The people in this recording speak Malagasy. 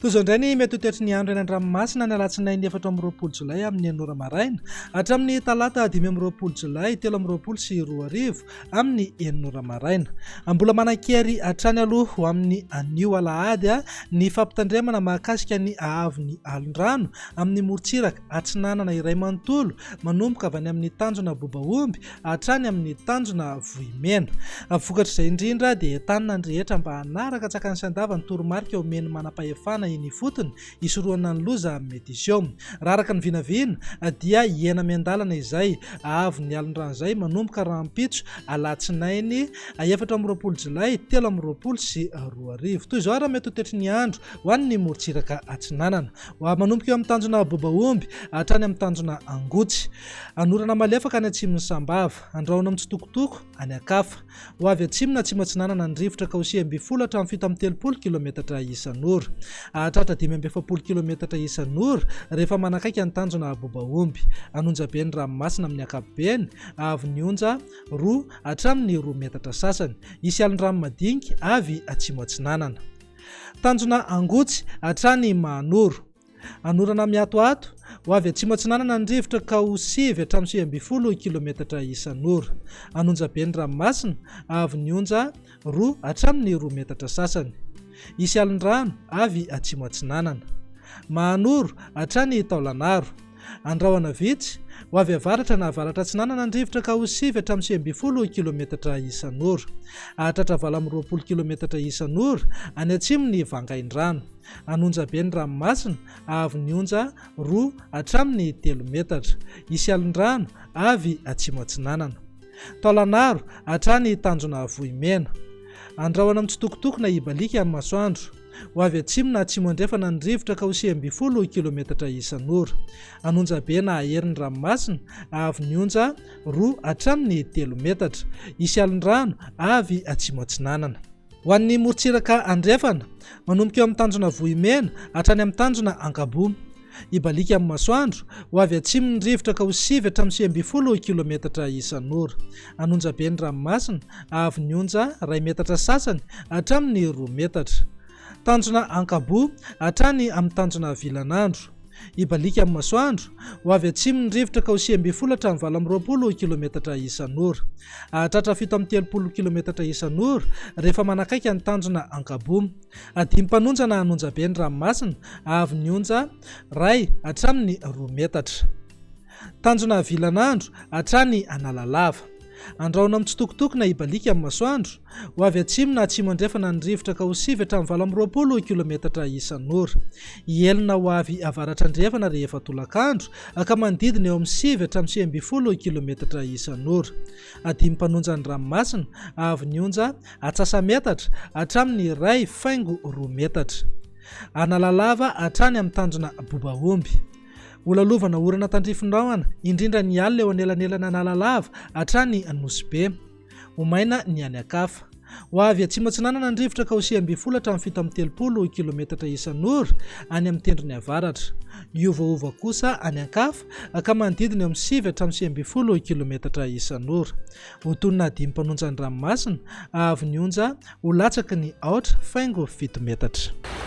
Tozondray ny mety TOETRY andro eny an-dranomasina ny alatsinainy 4 Jolay amin'ny 9 maraina hatramin'ny talata 5 Jolay 13 amin'ny 9 maraina. Mbola manan-kery hatrany aloha ho amin'ny anio alahady ny fampitandremana mahakasika ny amin'ny alon-drano amin'ny morontsiraka atsinanana iray manontolo manomboka avy any amin'ny tanjona bobaomby hatrany amin'ny tanjona vohimena. Vokatra izay indrindra dia entanina ny rehetra mba hanaraka tsakany sy-andava ny toromarika omeny manam-pahefana iny fotony isorohana ny loza METEO. Raraka ny vinavina dia hiena miandalana izay avy ny alon-drano izay manomboka rahampitso alatsinainy 4 Jolay 13 toy izao raha mety TOETRY ny andro ho an'ny morontsiraka atsinanana manomboka eo amin'ny tanjona bobaomby hatrany amin'ny tanjona angotsy. Anorana malefaka any atsimony sambava andrahona mitsitokotoko any akafa ho avy atsimona atsimo atsinanana ny rivotra kaosia 20 hatramin'ny 7 kilometatra isan'ora hatratra 5 kilometatra isan'ora rehefa manakaiky ny tanjona bobaomby. Anonja be ny ranomasina amin'ny ankapobeny avy ny onja 2 hatramin'ny 2 metatra sasany isy alon-drano madinika avy atsimo atsinanana. Tanjona angotsy hatrany manoro anorana miatoato ho avy atsimo atsinanana ny rivotra ka ho 9 hatramin'ny 20 kilometatra isan'ora. Anonja be ny ranomasina avy ny onja 2 hatramin'ny 2 metatra sasany isy alon-drano avy atsimo atsinanana. Mahanoro hatrany taolanaro andrahona vitsy ho avy avaratra na avaratra atsinanana ny rivotra ka ho 9 hatramin'ny 20 kilometatra isan'ora hatratra 20 kilometatra isan'ora any atsimony vangain-drano. Anonja be ny ranomasina avy ny onja 2 hatramin'ny 3 metatra isy alon-drano avy atsimo atsinanana. Taolanaro hatrany tanjona vohimena andrahona mitsitokotoko na ibalika amin'ny masoandro ho avy atsimona atsimo andrefana ny rivotra ka ho 20 kilometatra isan'ora. Anonja be na aherin'ny ranomasina avy ny onja 2 hatramin'ny 3 metatra isy alon-drano avy atsimo atsinanana. Ho an'ny morontsiraka andrefana manomboka eo amin'ny tanjona vohimena hatrany amin'ny tanjona ankabo ibalika amin'ny masoandro ho avy atsimo ny rivotra ka ho 9 hatramin'ny 20 kilometatra isan'ora. Anonja be ny ranomasina avy ny onja 2 metatra sasany hatramin'ny 2 metatra. Tanjona ankabo hatrany amin'ny tanjona VINAN'NY ibalika amin'ny masoandro ho avy atsimo ny rivotra ka ho 20 hatramin'ny 20 kilometatra isan'ora hatratra 7 kilometatra isan'ora rehefa manakaiky ny tanjona ankabo. Dimy mpanonja na anonja be ny ranomasina avy ny onja 2 hatramin'ny 2 metatra. Tanjona VINAN'NY hatrany analalava andrahona mitsitokotoko na ibalika amin'ny masoandro ho avy atsimona atsimo andrefana ny rivotra ka ho 9 hatramin'ny 20 kilometatra isan'ora. Hielina ho avy avaratra andrefana rehefa tolakandro ka manodidina eo amin'ny 9 hatramin'ny 20 kilometatra isan'ora. Dimy mpanonja ny ranomasina avy ny onja atsasa metatra hatramin'ny 1.2 metatra. Analalava hatrany amin'ny tanjona bobaomby. Olalovana orana tandrifindrahana indrindra ny alina eo anelanelana analalava hatrany Nosy-be omaina ny any akafa ho avy atsimo atsinanana ny rivotra ka ho 20 hatramin'ny 7 kilometatra isan'ora any amin'ny tendrony avaratra. Iovaova kosa any akafa ka manodidina eo amin'ny 9 hatramin'ny 20 kilometatra isan'ora. Ho tonina dimy mpanonja ny ranomasina avy ny onja ho latsaky ny 8.7 metatra.